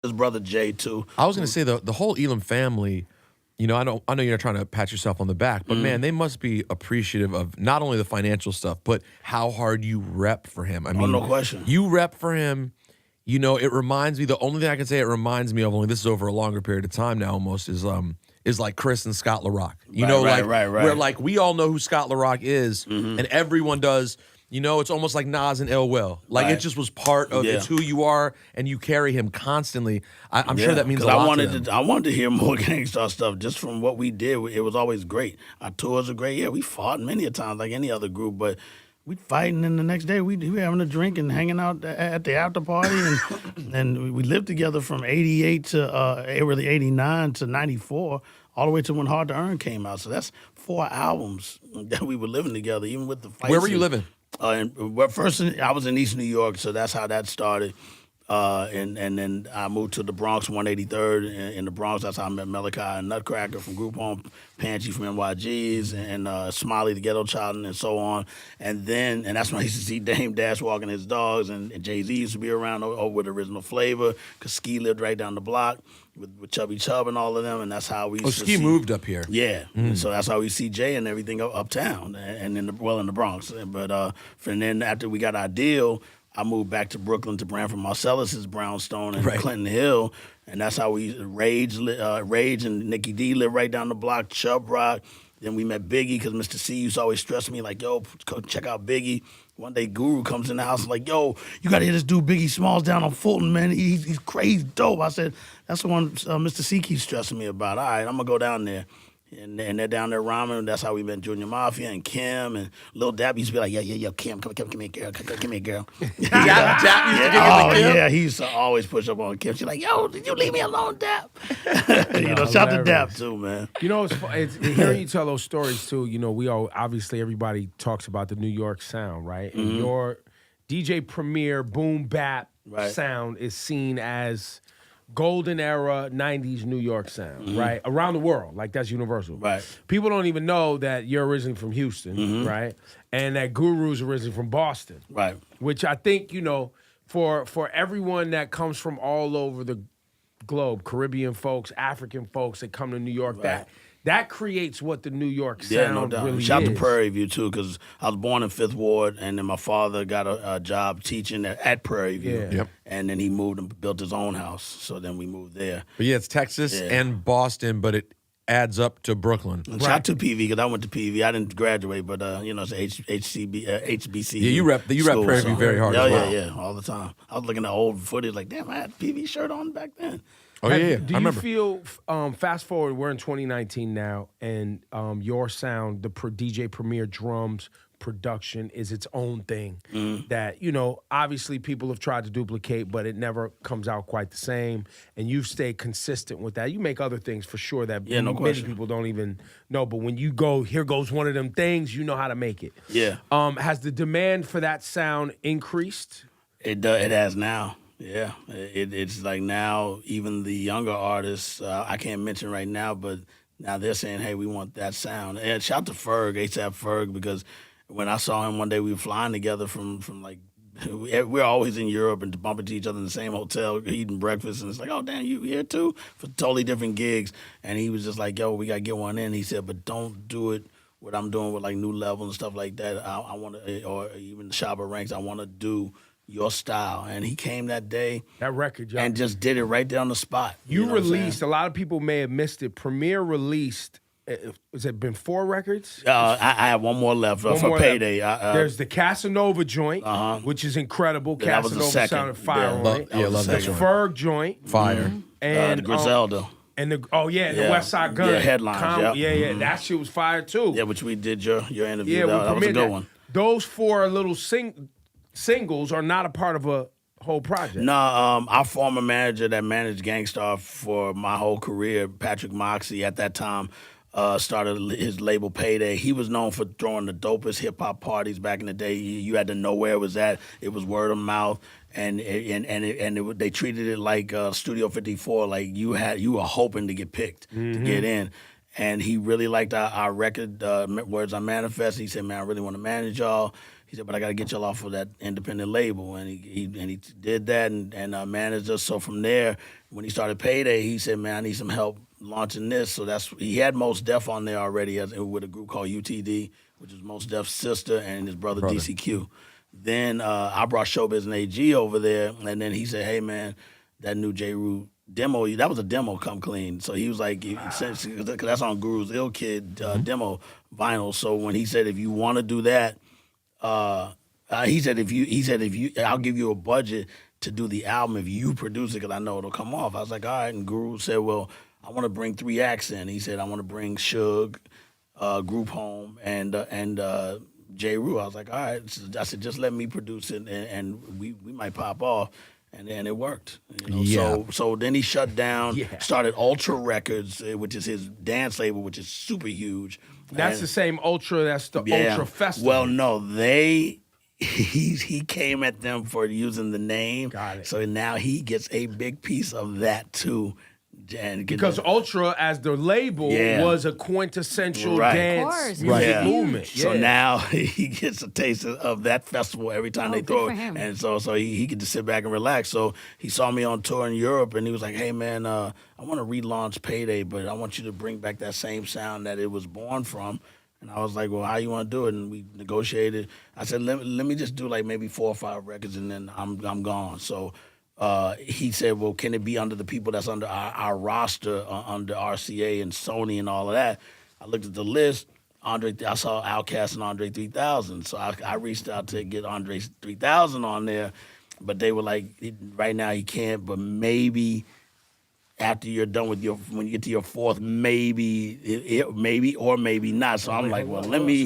his brother Jay too. I was gonna say the whole Elam family. I know you're not trying to pat yourself on the back, but man, they must be appreciative of not only the financial stuff, but how hard you rep for him. I mean, no question. You rep for him. It reminds me. The only thing I can say it reminds me of, only this is over a longer period of time now, almost is like Chris and Scott LaRock. Right. Where like we all know who Scott LaRock is, and everyone does. It's almost like Nas and Ill Will. Like it just was part of it's who you are, and you carry him constantly. I'm sure that means a lot to them. I wanted to hear more Gangstarr stuff just from what we did. It was always great. Our tours were great. Yeah, we fought many a times like any other group, but we'd fight, and then the next day we'd be having a drink and hanging out at the after party, and we lived together from '88 to really '89 to '94, all the way to when Hard to Earn came out. So that's 4 albums that we were living together, even with the fights. Where were you living? First, I was in East New York, so that's how that started. And then I moved to the Bronx, 183rd in the Bronx. That's how I met Malachi and Nutcracker from Group Home, Panchi from NYG's, and Smiley the Ghetto Child, and so on. And that's when I used to see Dame Dash walking his dogs, and Jay-Z used to be around over with Original Flavor, because Ski lived right down the block with Chubby Chub and all of them, and that's how we used to Ski moved up here. Yeah, so that's how we see Jay and everything uptown, and in the Bronx. But and then after we got our deal, I moved back to Brooklyn to Branford Marcellus's Brownstone and Clinton Hill, and that's how we Rage and Nikki D lived right down the block. Chubb Rock. Then we met Biggie, because Mr. C used to always stress me like, "Yo, go check out Biggie." One day, Guru comes in the house and like, "Yo, you gotta hear this dude Biggie Smalls down on Fulton, man. He's crazy dope." I said, "That's the one Mr. C keeps stressing me about." All right, I'm gonna go down there. And they're down there rhyming. That's how we met Junior Mafia and Kim, and Lil Dap used to be like, yo, Kim, come here, girl, come here, girl. Dap used to get Kim? Yeah, he used to always push up on Kim. She's like, yo, did you leave me alone, Dap? Shout to Dap too, man. It's hearing you tell those stories too. We all obviously everybody talks about the New York sound, right? And your DJ Premier boom bap sound is seen as golden era 90s New York sound, right? Around the world, like that's universal. Right. People don't even know that you're originally from Houston, right? And that Guru's originally from Boston. Right. Which I think, for everyone that comes from all over the globe, Caribbean folks, African folks that come to New York, that creates what the New York sound no doubt. really Shout is. to Prairie View too, because I was born in Fifth Ward, and then my father got a job teaching at Prairie View. Yeah. Yep. And then he moved and built his own house. So then we moved there. But yeah, it's Texas and Boston, but it adds up to Brooklyn. And shout to PV, because I went to PV. I didn't graduate, but it's HBC. Yeah, you rep Prairie View very hard. Yeah, all the time. I was looking at old footage like, damn, I had a PV shirt on back then. Oh, yeah. Do you feel, fast forward, we're in 2019 now, and your sound, the DJ Premier drums production is its own thing that, obviously people have tried to duplicate, but it never comes out quite the same, and you've stayed consistent with that. You make other things for sure that many people don't even know, but when you go, here goes one of them things, you know how to make it. Yeah. Has the demand for that sound increased? It has now. Yeah, it's like now even the younger artists, I can't mention right now, but now they're saying, hey, we want that sound. And shout to Ferg, ASAP Ferg, because when I saw him one day, we were flying together from like, we're always in Europe and bumping to each other in the same hotel, eating breakfast, and it's like, oh, damn, you here too? For totally different gigs. And he was just like, yo, we got to get one in. He said, but don't do it what I'm doing with like New Level and stuff like that. I want to, or even the Shabba Ranks, I want to do your style. And he came that day. That record, and just did it right there on the spot. You released, a lot of people may have missed it, Premier released, has it been 4 records? I have one more left for Payday. There's the Casanova joint, which is incredible. Casanova sounded fire on it. Yeah, love that joint. Ferg joint. Fire. And the Griselda. And the West Side Gun. Yeah, headlines. Yeah, that shit was fire too. Yeah, which we did your interview. Yeah, that was a good one. Those 4 little singles are not a part of a whole project. No, our former manager that managed Gangstarr for my whole career, Patrick Moxie, at that time, started his label Payday. He was known for throwing the dopest hip-hop parties back in the day. You had to know where it was at. It was word of mouth. And they treated it like Studio 54, like you were hoping to get picked to get in. And he really liked our record, Words I Manifest. He said, man, I really want to manage y'all. He said, but I got to get y'all off of that independent label. And he did that and managed us. So from there, when he started Payday, he said, man, I need some help launching this. So he had Mos Def on there already with a group called UTD, which is Mos Def's sister and his brother. DCQ. Then I brought Showbiz and AG over there, and then he said, hey, man, that new J. Rue demo, that was a demo, Come Clean. So he was like, because that's on Guru's Ill Kid demo vinyl. So when he said, if you want to do that, he said, if you, I'll give you a budget to do the album if you produce it, because I know it'll come off. I was like, all right. And Guru said, well, I want to bring 3 acts in. He said, I want to bring Suge, Group Home, and J. Rue. I was like, all right. I said, just let me produce it, and we might pop off. And then it worked. So then he shut down, started Ultra Records, which is his dance label, which is super huge. That's the same Ultra, that's the Ultra Festival. Well, no, he came at them for using the name. Got it. So now he gets a big piece of that too. Because Ultra, as the label, was a quintessential dance music movement. So now he gets a taste of that festival every time they throw it. And so he could just sit back and relax. So he saw me on tour in Europe, and he was like, hey, man, I want to relaunch Payday, but I want you to bring back that same sound that it was born from. And I was like, well, how you want to do it? And we negotiated. I said, let me just do like maybe 4 or 5 records, and then I'm gone. So he said, well, can it be under the people that's under our roster, under RCA and Sony and all of that? I looked at the list. I saw Outkast and Andre 3000. So I reached out to get Andre 3000 on there. But they were like, right now he can't, but maybe after you're done with when you get to your 4th, maybe or maybe not. So I'm like, well, let me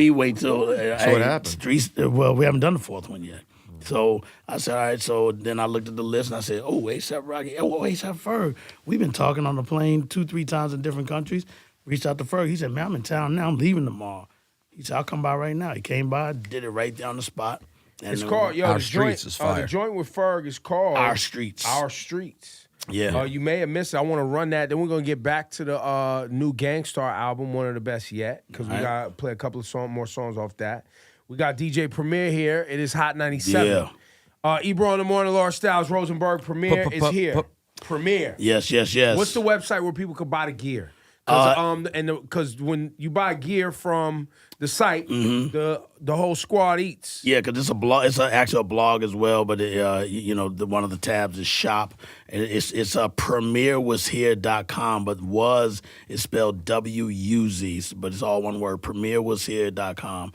wait till. So what happened? Well, we haven't done the 4th one yet. So I said, all right. So then I looked at the list and I said, oh, A$AP Rocky, A$AP Ferg. We've been talking on the plane 2-3 times in different countries. Reached out to Ferg. He said, man, I'm in town now. I'm leaving tomorrow. He said, I'll come by right now. He came by, did it right there on the spot. And it's called, Our Streets is fire. The joint with Ferg is called Our Streets. Our Streets. Yeah. You may have missed it. I want to run that. Then we're going to get back to the new Gangstarr album, one of the best yet, because we got to play a couple of more songs off that. We got DJ Premier here. It is Hot 97. Yeah. Ebro in the Morning, Laura Styles, Rosenberg. Premier is here. Premier. Yes. What's the website where people can buy the gear? Because when you buy gear from the site, the whole squad eats. Yeah, because it's a blog. It's actually a blog as well. But one of the tabs is shop. And it's premierwashere.com, but was is spelled WUZ, but it's all one word. Premierwashere.com.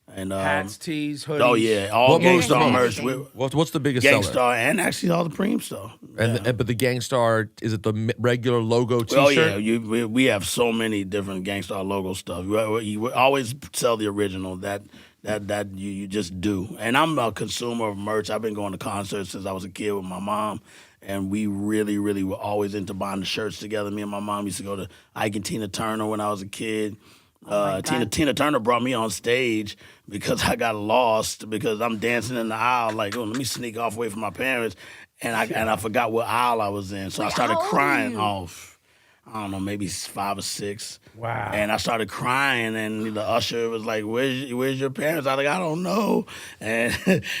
And hats, tees, hoodies. Oh yeah, all Gangstarr merch. What's the biggest seller? Gangstarr and actually all the Preem stuff. But the Gangstarr, is it the regular logo T-shirt? Oh yeah, we have so many different Gangstarr logo stuff. You always sell the original. That you just do. And I'm a consumer of merch. I've been going to concerts since I was a kid with my mom. And we really, really were always into buying the shirts together. Me and my mom used to go to Ike and Tina Turner when I was a kid. Tina Turner brought me on stage because I got lost because I'm dancing in the aisle like, oh, let me sneak off away from my parents, and I forgot what aisle I was in, so I started crying off. I don't know, maybe 5 or 6. Wow. And I started crying, and the usher was like, where's your parents? I was like, I don't know. And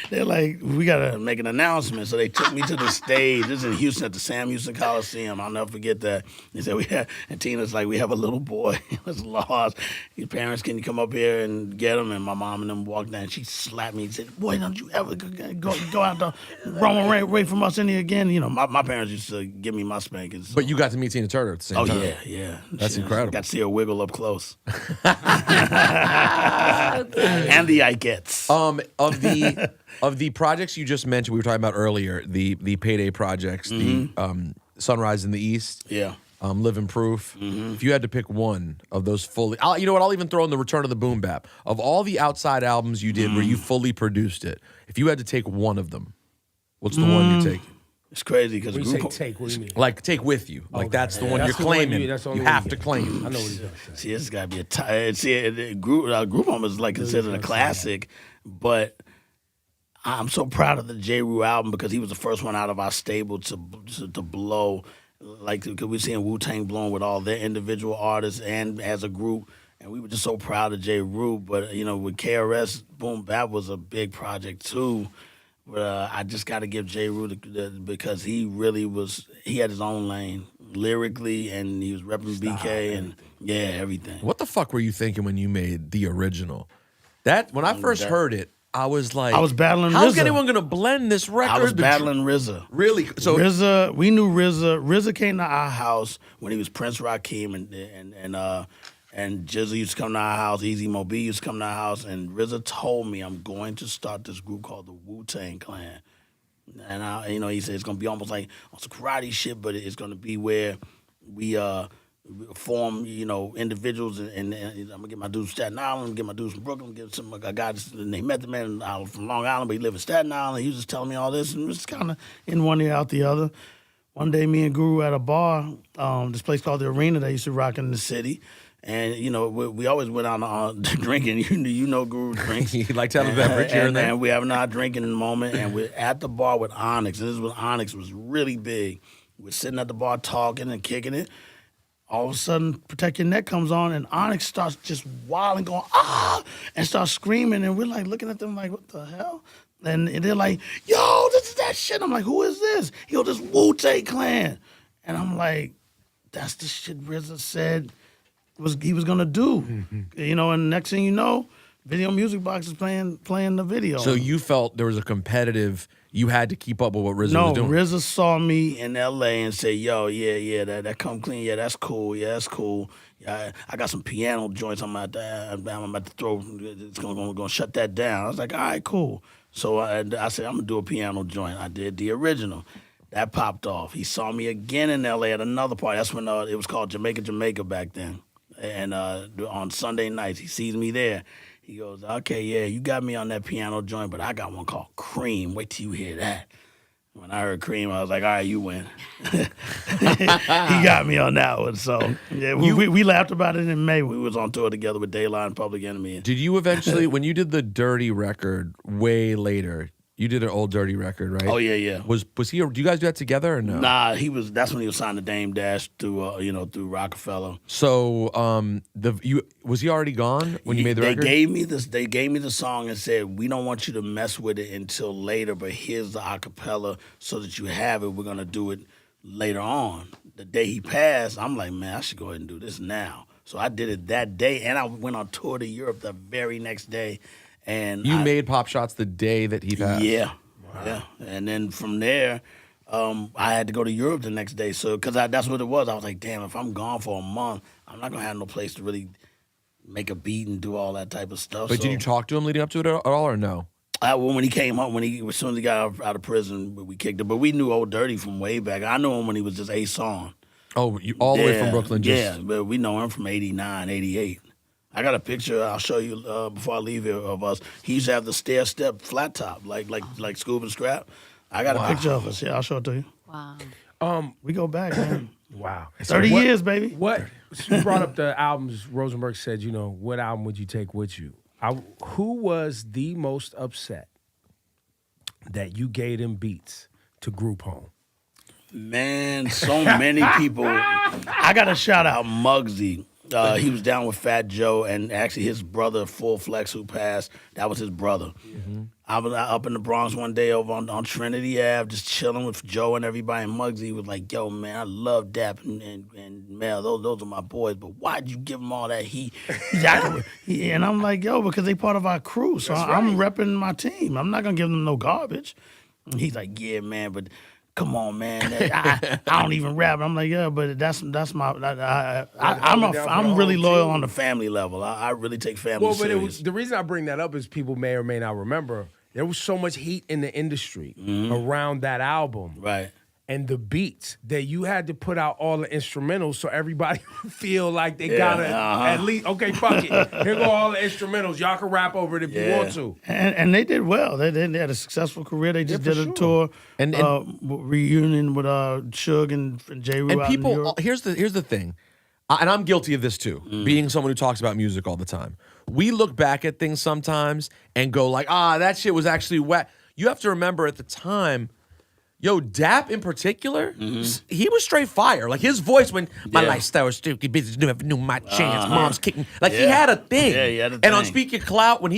they're like, we got to make an announcement. So they took me to the stage. This is in Houston at the Sam Houston Coliseum. I'll never forget that. They said, and Tina's like, we have a little boy. He was lost. Your parents, can you come up here and get him? And my mom and them walked down, and she slapped me and said, boy, don't you ever go out the wrong way from us in here again. You know, my parents used to give me my spankings. So. But you got to meet Tina Turner at the same time. Oh, yeah. That's incredible. Got to see her wiggle up close. And the Ikettes. Of the projects you just mentioned, we were talking about earlier, the Payday projects, the Sunrise in the East, Living Proof. If you had to pick one of those fully, you know what? I'll even throw in the Return of the Boom Bap. Of all the outside albums you did where you fully produced it, if you had to take one of them, what's the one you take? It's crazy because when you say take, what do you mean? Like take with you. Like that's the one you're claiming. You have to claim it. I know what he's going to say. See, this got to be Group Home is like considered a classic, but I'm so proud of the J. Rue album because he was the first one out of our stable to blow. Like, because we're seeing Wu-Tang blowing with all their individual artists and as a group. and we were just so proud of J. Rue. But with KRS, Boom Bap was a big project too. But I just got to give J. Rue because he really was. He had his own lane lyrically, and he was repping BK and everything. What the fuck were you thinking when you made the original? That when I first heard it, I was like, I was battling how's RZA. anyone gonna blend this record? I was battling RZA. Really? So RZA, we knew RZA. RZA came to our house when he was Prince Rakim and Jizzy used to come to our house. Easy Mo B used to come to our house, and RZA told me I'm going to start this group called the Wu-Tang Clan. And he said it's gonna be almost like on some karate shit, but it's gonna be where we form, individuals, and I'm gonna get my dudes from Staten Island, get my dudes from Brooklyn, get some a guy named Method Man from Long Island, but he lived in Staten Island. He was just telling me all this, and it was kind of in one ear out the other. One day, me and Guru at a bar, this place called the Arena that used to rock in the city. And, we always went out drinking. You know Guru drinks. He liked to have a beverage here and there. And we having our drinking moment. And we're at the bar with Onyx. And this is when Onyx was really big. We're sitting at the bar talking and kicking it. All of a sudden, Protect Your Neck comes on. And Onyx starts just wilding, going, ah! And starts screaming. And we're like looking at them like, what the hell? And they're like, yo, this is that shit. I'm like, who is this? Yo, this Wu-Tang Clan. And I'm like, that's the shit RZA said he was gonna do, and next thing you know, Video Music Box is playing the video. So you felt there was a competitive, you had to keep up with what RZA was doing. No, RZA saw me in L.A. and said, yo, that Come Clean, that's cool, that's cool. Yeah, I got some piano joints I'm about to throw, it's gonna shut that down. I was like, all right, cool. So I said, I'm gonna do a piano joint. I did the original. That popped off. He saw me again in L.A. at another party. That's when it was called Jamaica back then. And on Sunday nights, he sees me there. He goes, okay, yeah, you got me on that piano joint, but I got one called Cream. Wait till you hear that. When I heard Cream, I was like, all right, you win. He got me on that one. So, yeah, we laughed about it in May. We was on tour together with Daylight and Public Enemy. Did you eventually, when you did the Dirty record way later, you did an old Dirty record, right? Oh, yeah. Was he? Do you guys do that together or no? Nah, that's when he was signed to Dame Dash through Rockefeller. So, was he already gone when you made the record? They gave me the song and said, we don't want you to mess with it until later, but here's the acapella so that you have it. We're gonna do it later on. The day he passed, I'm like, man, I should go ahead and do this now. So I did it that day, and I went on tour to Europe the very next day. And you made Pop Shots the day that he passed? Yeah. Wow. Yeah. And then from there, I had to go to Europe the next day. So, because that's what it was. I was like, damn, if I'm gone for a month, I'm not going to have no place to really make a beat and do all that type of stuff. But did you talk to him leading up to it at all or no? When he came home, as soon as he got out of prison, we kicked him. But we knew Old Dirty from way back. I knew him when he was just a song. Oh, you all the way from Brooklyn? Yeah, but we know him from 89, 88. I got a picture I'll show you before I leave here of us. He used to have the stair step flat top, like Scoob and Scrap. I got a picture of us. Yeah, I'll show it to you. Wow. We go back, man. Wow. 30 years, baby. What? You brought up the albums. Rosenberg said, what album would you take with you? Who was the most upset that you gave them beats to group home? Man, so many people. I got to shout out Muggsy. He was down with Fat Joe, and actually his brother, Full Flex, who passed, that was his brother. Mm-hmm. I was up in the Bronx one day over on Trinity Ave, just chilling with Joe and everybody, and Muggsy was like, yo, man, I love Dap and Mel. Those are my boys, but why'd you give them all that heat? And I'm like, yo, because they part of our crew, so I'm repping my team. I'm not going to give them no garbage. And he's like, yeah, man, but... come on, man. I don't even rap. I'm like, yeah, but that's my. I'm really loyal on the family level. I really take family serious. The reason I bring that up is people may or may not remember there was so much heat in the industry around that album, right? And the beats that you had to put out all the instrumentals so everybody feel like they gotta at least fuck it. Here go all the instrumentals. Y'all can rap over it if you want to. And they did well. They had a successful career. They just did a tour and reunion with Suge and J. Rue. And people, here's the thing, and I'm guilty of this too. Being someone who talks about music all the time, we look back at things sometimes and go like, that shit was actually whack. You have to remember at the time. Yo, Dap in particular, he was straight fire. Like his voice when my lifestyle is stupid, business knew my chance, mom's kicking. Like he had a thing. Yeah, he had a And on thing. Speak Your Clout, when